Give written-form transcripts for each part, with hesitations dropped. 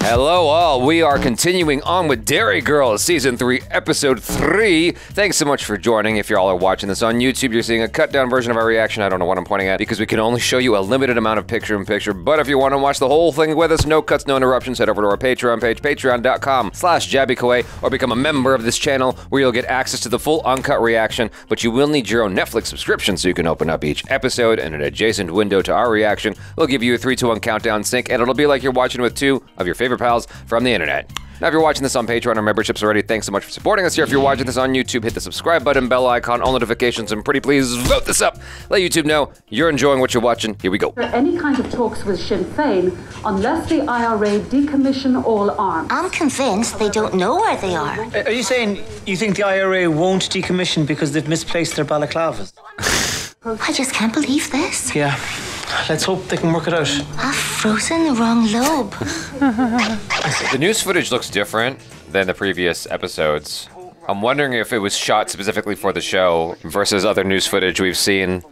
Hello all, we are continuing on with Derry Girls Season 3, Episode 3. Thanks so much for joining. If you all are watching this on YouTube, you're seeing a cut-down version of our reaction. I don't know what I'm pointing at because we can only show you a limited amount of picture-in-picture, but if you want to watch the whole thing with us, no cuts, no interruptions, head over to our Patreon page, patreon.com/JabbyKawaii, or become a member of this channel where you'll get access to the full uncut reaction, but you will need your own Netflix subscription so you can open up each episode and an adjacent window to our reaction. We'll give you a 3-2-1 countdown sync, and it'll be like you're watching with two of your favorite pals from the internet. Now, if you're watching this on Patreon or memberships already, thanks so much for supporting us here. If you're watching this on YouTube, hit the subscribe button, bell icon, all notifications, and pretty please vote this up. Let YouTube know you're enjoying what you're watching. Here we go. Any kind of talks with Sinn Féin unless the IRA decommission all arms. I'm convinced they don't know where they are. Are you saying you think the IRA won't decommission because they've misplaced their balaclavas? I just can't believe this. Yeah. Let's hope they can work it out. I've frozen the wrong lobe. The news footage looks different than the previous episodes. I'm wondering if it was shot specifically for the show versus other news footage we've seen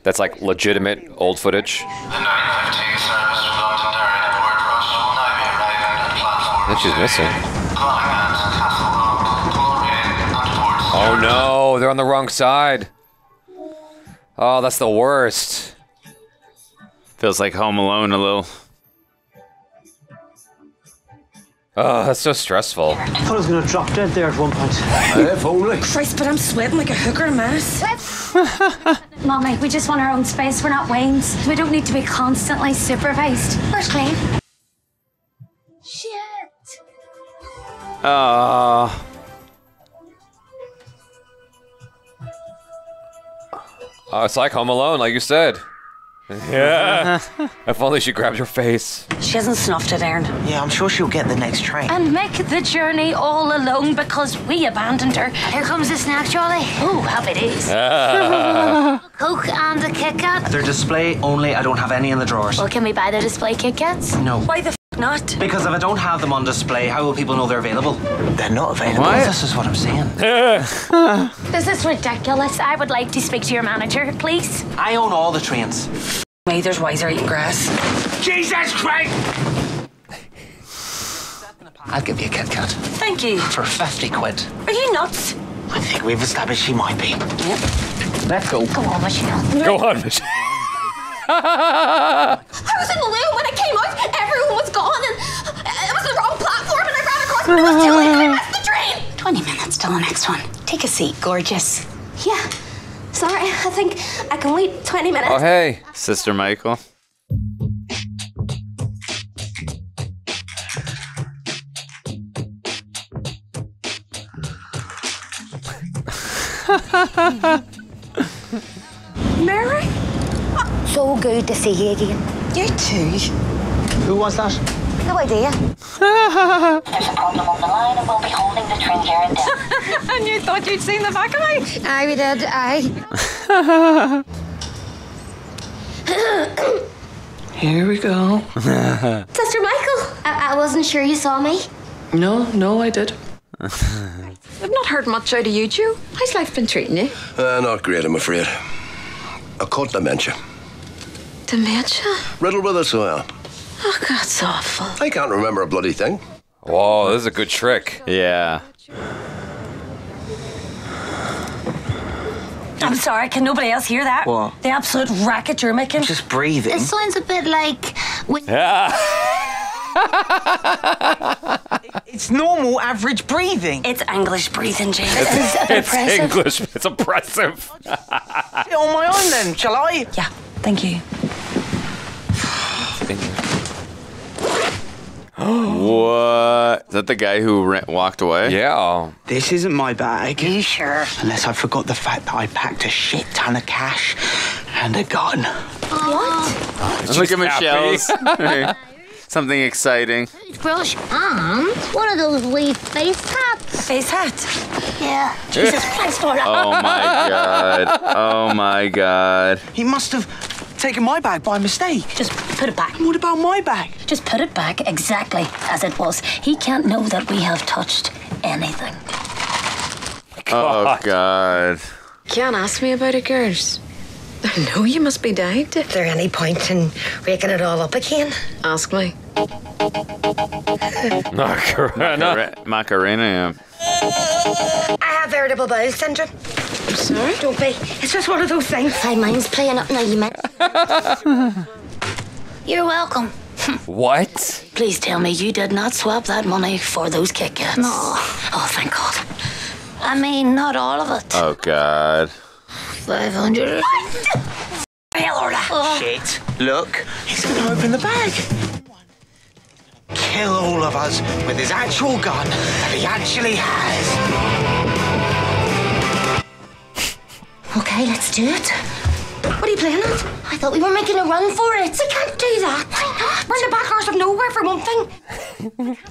that's like legitimate old footage. The 9:15 service to London Derry Port Rush will now be arriving at platform. And she's missing. Calling at Castle Rock, Coleraine, and Port Oh no, they're on the wrong side. Oh, that's the worst. Feels like Home Alone a little. Oh, that's so stressful. I thought I was going to drop dead there at one point. If only. Christ, but I'm sweating like a hooker mess. Mommy, we just want our own space. We're not Waynes. We don't need to be constantly supervised. Where's clean? Shit. Oh, it's like Home Alone, like you said. Yeah. If only she grabbed your face. She hasn't snuffed it, Aaron. Yeah, I'm sure she'll get the next train. And make the journey all alone because we abandoned her. Here comes the snack trolley. Oh, happy days. Coke and a Kit Kat. They're display only. I don't have any in the drawers. Well, can we buy the display Kit Kats? No. Why the f not? Because if I don't have them on display, how will people know they're available? They're not available. What? This is what I'm saying. This is ridiculous. I would like to speak to your manager, please. I own all the trains. Me, there's wiser eating grass. Jesus Christ! I'll give you a Kit Kat. Thank you. For 50 quid. Are you nuts? I think we've established she might be. Yep. Let's go. Go on, Michelle. Go on, Michelle. I was in the loo when I came out. Everyone was gone and it was the wrong platform and I ran across but it was too late. I missed the train. 20 minutes till the next one. Take a seat, gorgeous. Yeah. Sorry, I think I can wait 20 minutes. Oh, hey. Sister Michael. Mary? So good to see you again. You too. Who was that? No idea. There's a problem on the line and we'll be holding the train here in Derry. And you thought you'd seen the back of me? Aye, we did. Aye. Here we go. Sister Michael, I wasn't sure you saw me. No, I did. I've not heard much out of you two. How's life been treating you? Not great, I'm afraid. I caught dementia. Dementia? Riddled with it, so I am. Oh, that's awful. I can't remember a bloody thing. Whoa, this is a good trick. Yeah. I'm sorry, can nobody else hear that? What? The absolute racket you're making. Just breathing. It sounds a bit like... It's normal, average breathing. It's English breathing, James. It's English. It's oppressive. On my own then, shall I? Yeah, thank you. What? Is that the guy who walked away? Yeah. This isn't my bag. Are you sure? Unless I forgot the fact that I packed a shit ton of cash and a gun. What? Look at happy. Michelle's. Something exciting. Brush and one of those wee face hats. Face hat. Yeah. Jesus Christ, Lord. Oh my god. Oh my god. He must have taken my bag by mistake. Just put it back. What about my bag? Just put it back exactly as it was. He can't know that we have touched anything. Oh god. Can't ask me about it, girls. No, you must be dying. Is there any point in raking it all up again? Ask me. Macarena, yeah. I have irritable bowel syndrome. Sorry? Don't be. It's just one of those things. My mind's playing up now, you meant. You're welcome. What? Please tell me you did not swap that money for those Kit Kats. No. Oh, thank God. I mean, not all of it. Oh, God. 500. Hell, Orla. Shit. Look, he's going to open the bag. Kill all of us with his actual gun that he actually has. Okay, let's do it. What are you playing at? I thought we were making a run for it. We can't do that. Why not? We're in the back arse of nowhere for one thing.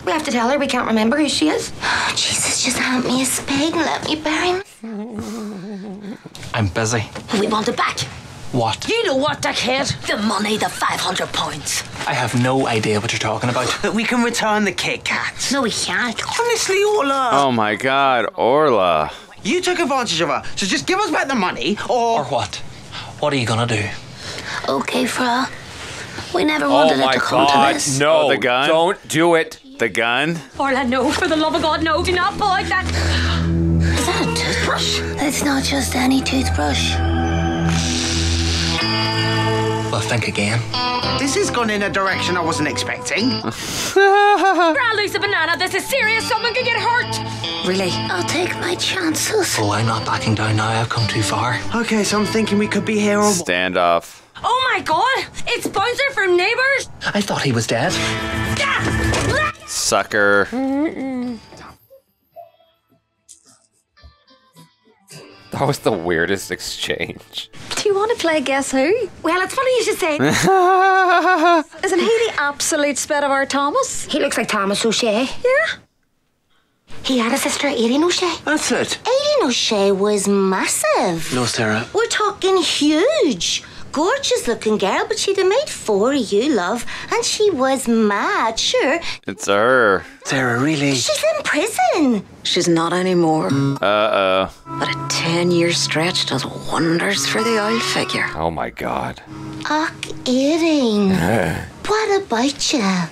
We have to tell her we can't remember who she is. Oh, Jesus, just hand me a spade and let me bury me. I'm busy. We want it back. What? You know what, dickhead? The money, the 500 points. I have no idea what you're talking about. But we can return the Kit Kats. No, we can't. Honestly, Orla. Oh, my God. Orla. You took advantage of her, so just give us back the money, or... Or what? What are you gonna do? Okay, Fra. We never wanted it to come to this. No, the gun? Don't do it. The gun? Orla, no, for the love of God, no, do not pull out that. Is that a toothbrush? It's not just any toothbrush. Well, think again. This has gone in a direction I wasn't expecting. I'll lose a banana. This is serious. Someone could get hurt. Really? I'll take my chances. Oh, I'm not backing down now. I've come too far. Okay, so I'm thinking we could be here all... Standoff. Oh my God! It's Bouncer from Neighbours. I thought he was dead. Sucker. That was the weirdest exchange. Do you want to play Guess Who? Well, it's funny you should say. Isn't he the absolute spit of our Thomas? He looks like Thomas O'Shea. Yeah. He had a sister, Aileen O'Shea. That's it. Aileen O'Shea was massive. No, Sarah. We're talking huge. Gorgeous looking girl, but she'd have made 4 of you, love. And she was mad, sure. It's her. Sarah, really? She's in prison. She's not anymore. Uh-oh. But a 10-year stretch does wonders for the old figure. Oh, my God. Ach, Eating. What about you?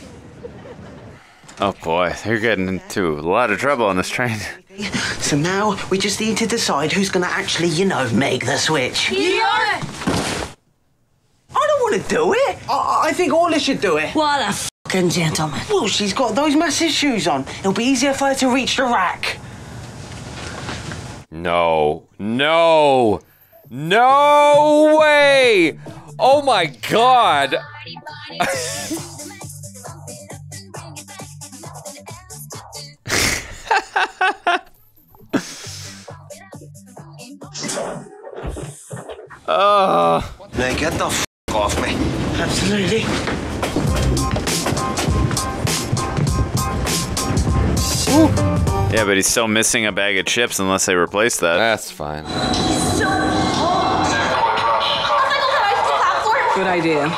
Oh, boy. They're getting into a lot of trouble on this train. So now we just need to decide who's going to actually, make the switch. Yeah. I don't want to do it. I think Orla should do it. What a fucking gentleman. Well, she's got those massive shoes on. It'll be easier for her to reach the rack. No. No. No way. Oh, my God. Now get the f off me. Absolutely. Yeah, but he's still missing a bag of chips unless they replace that. That's fine. Good idea.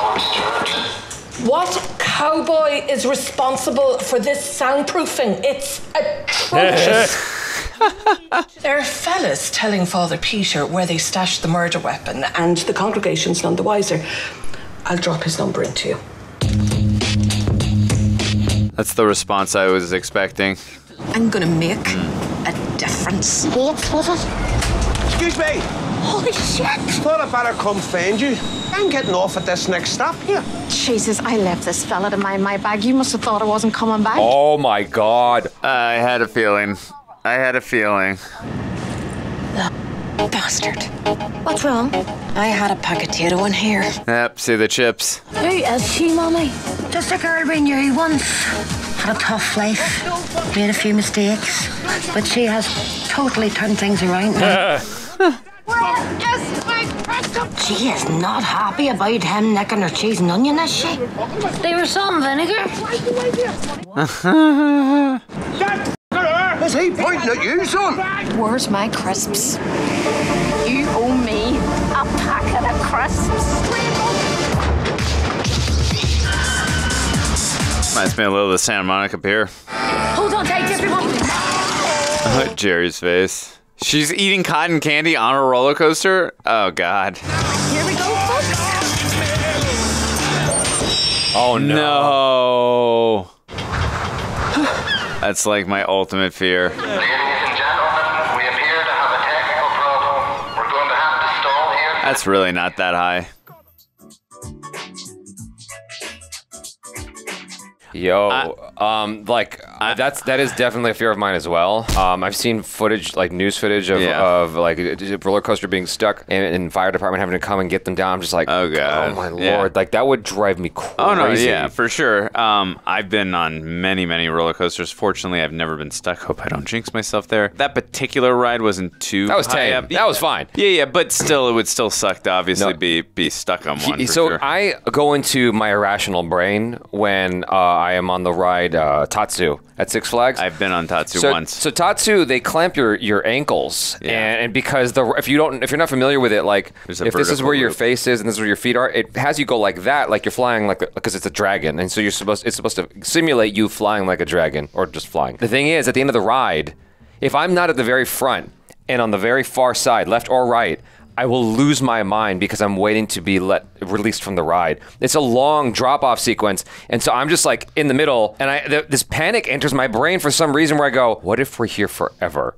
What cowboy is responsible for this soundproofing? It's atrocious. There are fellas telling Father Peter where they stashed the murder weapon, and the congregation's none the wiser. I'll drop his number into you. That's the response I was expecting. I'm gonna make a difference. Wait, was it? Excuse me. Holy shit! Thought I'd better come find you. I'm getting off at this next stop here. Jesus, I left this fella to mind my bag. You must have thought I wasn't coming back. Oh, my God. I had a feeling. Bastard. What's wrong? I had a packetito in here. Yep, see the chips. Who is she, Mummy? Just a girl we knew once. Had a tough life. Made a few mistakes. But she has totally turned things around now. She is not happy about him nicking her cheese and onion, is she? They were salt and vinegar. Is he pointing at you, son? Where's my crisps? You owe me a packet of crisps. Reminds me a little of the Santa Monica Pier. Hold on tight, everyone. Jerry's face. She's eating cotton candy on a roller coaster? Oh, God. Here we go, folks. Oh, no. That's like my ultimate fear. Ladies and gentlemen, we appear to have a technical problem. We're going to have to stall here. That's really not that high. Yo, that is definitely a fear of mine as well. I've seen footage, like news footage of like a roller coaster being stuck and fire department having to come and get them down. I'm just like, oh God, oh my Lord, like that would drive me crazy. Oh no, yeah, for sure. I've been on many roller coasters. Fortunately, I've never been stuck. Hope I don't jinx myself there. That particular ride wasn't too. That was high tame. up. That was fine. Yeah, but still, it would still suck to obviously be stuck on one. So sure. I go into my irrational brain when I am on the ride Tatsu at Six Flags. I've been on Tatsu once. So Tatsu, they clamp your ankles, and because if you're not familiar with it, like if this is where your face is and this is where your feet are, it has you go like that, like you're flying because it's a dragon, and so it's supposed to simulate you flying like a dragon or just flying. The thing is, at the end of the ride, if I'm not at the very front and on the very far side, left or right, I will lose my mind because I'm waiting to be released from the ride. It's a long drop-off sequence, and so I'm just like in the middle, and this panic enters my brain for some reason where I go, what if we're here forever?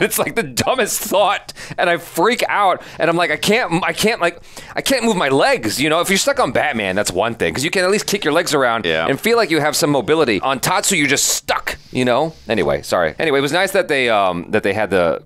It's like the dumbest thought, and I freak out, and I'm like, I can't move my legs. You know, if you're stuck on Batman, that's one thing, because you can at least kick your legs around and feel like you have some mobility. On Tatsu, you're just stuck, you know? Anyway, sorry. Anyway, it was nice that they had the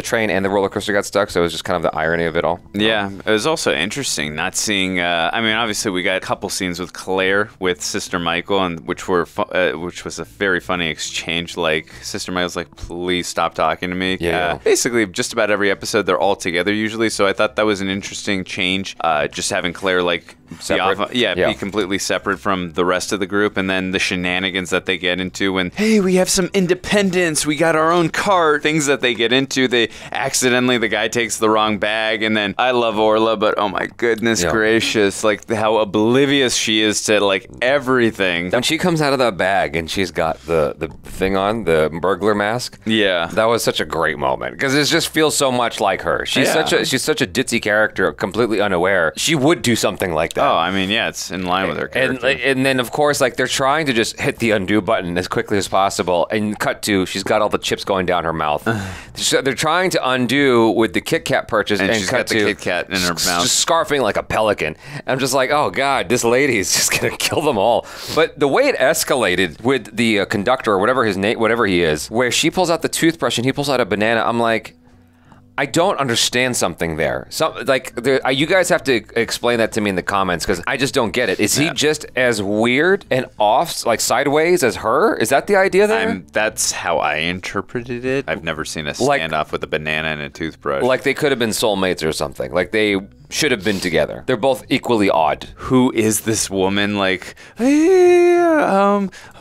train and the roller coaster got stuck, so it was just kind of the irony of it all. Yeah, it was also interesting not seeing. I mean, obviously we got a couple scenes with Claire with Sister Michael, and which was a very funny exchange. Like Sister Michael's like, "Please stop talking to me." Yeah. Basically, just about every episode they're all together usually. So I thought that was an interesting change. Just having Claire like separate, be completely separate from the rest of the group, and then the shenanigans that they get into when, hey, we have some independence, we got our own cart, things that they get into. They accidentally, the guy takes the wrong bag, and then I love Orla, but oh my goodness gracious, like how oblivious she is to like everything. When she comes out of that bag and she's got the thing on, the burglar mask, that was such a great moment because it just feels so much like her. She's such a ditzy character, completely unaware. She would do something like that. Oh, I mean, yeah, it's in line with her character. And then, of course, like they're trying to just hit the undo button as quickly as possible, and cut to she's got all the chips going down her mouth. They're trying to undo with the Kit Kat purchase, and she's got the Kit Kat in her mouth, just scarfing like a pelican. I'm just like, oh God, this lady is just gonna kill them all. But the way it escalated with the conductor or whatever his name, whatever he is, where she pulls out the toothbrush and he pulls out a banana, I'm like, I don't understand something there. You guys have to explain that to me in the comments because I just don't get it. Is he just as weird and off, like sideways as her? Is that the idea there? That's how I interpreted it. I've never seen a standoff with a banana and a toothbrush. Like they could have been soulmates or something. Like they should have been together. They're both equally odd. Who is this woman? Like, hey,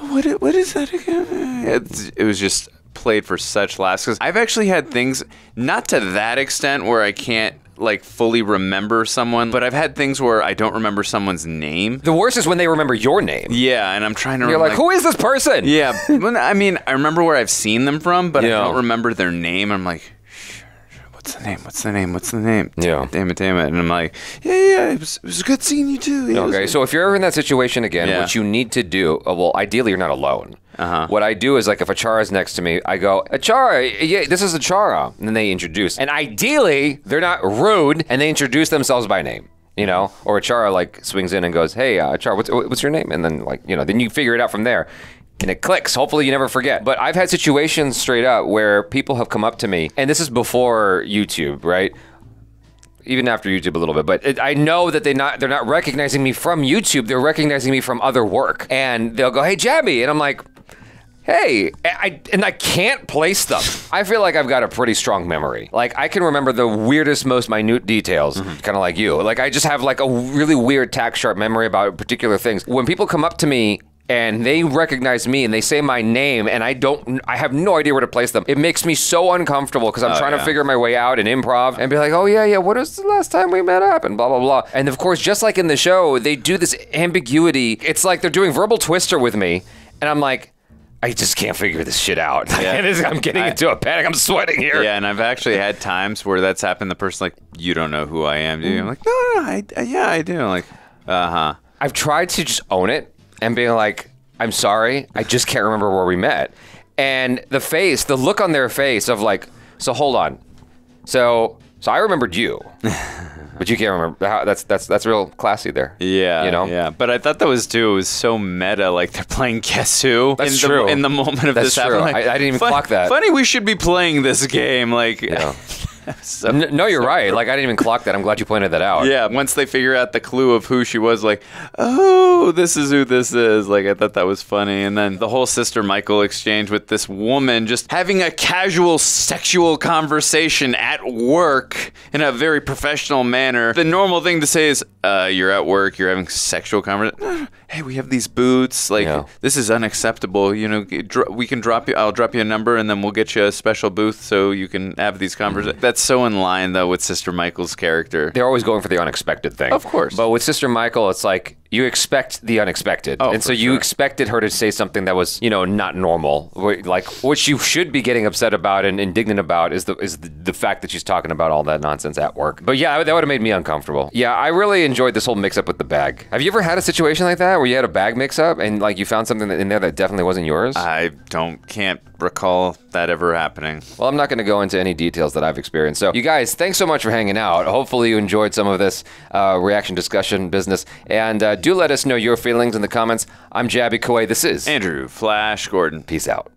what is that again? It was just played for such laughs because I've actually had things not to that extent where I can't like fully remember someone, but I've had things where I don't remember someone's name. The worst is when they remember your name. Yeah, and I'm trying to remember. You're like, who is this person? Yeah, I mean, I remember where I've seen them from, but I don't remember their name. I'm like, what's the name? Yeah. Damn it. And I'm like, yeah, it was good seeing you too. Yeah, okay, so if you're ever in that situation again, what you need to do, well, ideally you're not alone. What I do is, like, if Achara's next to me, I go, Achara, yeah, this is Achara. And then they introduce. And ideally, they're not rude, and they introduce themselves by name, you know? Or Achara, like, swings in and goes, hey, Achara, what's your name? And then, like, you know, then you figure it out from there. And it clicks. Hopefully you never forget. But I've had situations straight up where people have come up to me, and this is before YouTube, right? Even after YouTube a little bit, but I know that they're not recognizing me from YouTube. They're recognizing me from other work, and they'll go, "Hey, Jabby," and I'm like, "Hey," and I can't place them. I feel like I've got a pretty strong memory. Like I can remember the weirdest, most minute details, kind of like you. Like I just have like a really weird, tack sharp memory about particular things. When people come up to me and they recognize me and they say my name and I have no idea where to place them. It makes me so uncomfortable because I'm trying to figure my way out in improv and be like, oh yeah, what was the last time we met up and blah, blah, blah. And of course, just like in the show, they do this ambiguity. It's like they're doing verbal twister with me and I'm like, I just can't figure this shit out. Yeah. I'm getting into a panic. I'm sweating here. Yeah, and I've actually had times where that's happened. The person like, you don't know who I am, do you? I'm like, no, I do. I'm like, I've tried to just own it and being like, I'm sorry, I just can't remember where we met. And the look on their face of like, so hold on. So I remembered you. But you can't remember. That's real classy there. Yeah, you know. Yeah, but I thought that was too. It was so meta. Like they're playing Guess Who. That's true. In the moment of That's this true. happening. Like, I didn't even clock that. Funny, we should be playing this game. Like, so, no, you're right. Like I didn't even clock that. I'm glad you pointed that out. Yeah. Once they figure out the clue of who she was, like, oh, this is who this is. Like I thought that was funny. And then the whole Sister Michael exchange with this woman just having a casual sexual conversation at work in a very professional manner. The normal thing to say is, you're at work, you're having sexual conversation. Hey, we have these boots. Like, this is unacceptable. You know, we can I'll drop you a number and then we'll get you a special booth so you can have these conversations. That's so in line, though, with Sister Michael's character. They're always going for the unexpected thing. Of course. But with Sister Michael, it's like, you expect the unexpected. Oh, and so you expected her to say something that was, not normal. Like, what you should be getting upset about and indignant about is the fact that she's talking about all that nonsense at work. But yeah, that would have made me uncomfortable. Yeah, I really enjoyed this whole mix-up with the bag. Have you ever had a situation like that where you had a bag mix-up and like you found something in there that definitely wasn't yours? I can't recall that ever happening. Well, I'm not going to go into any details that I've experienced. So you guys, thanks so much for hanging out. Hopefully you enjoyed some of this reaction discussion business. And do let us know your feelings in the comments. I'm Jabby Kawai. This is Andrew Flash Gordon. Peace out.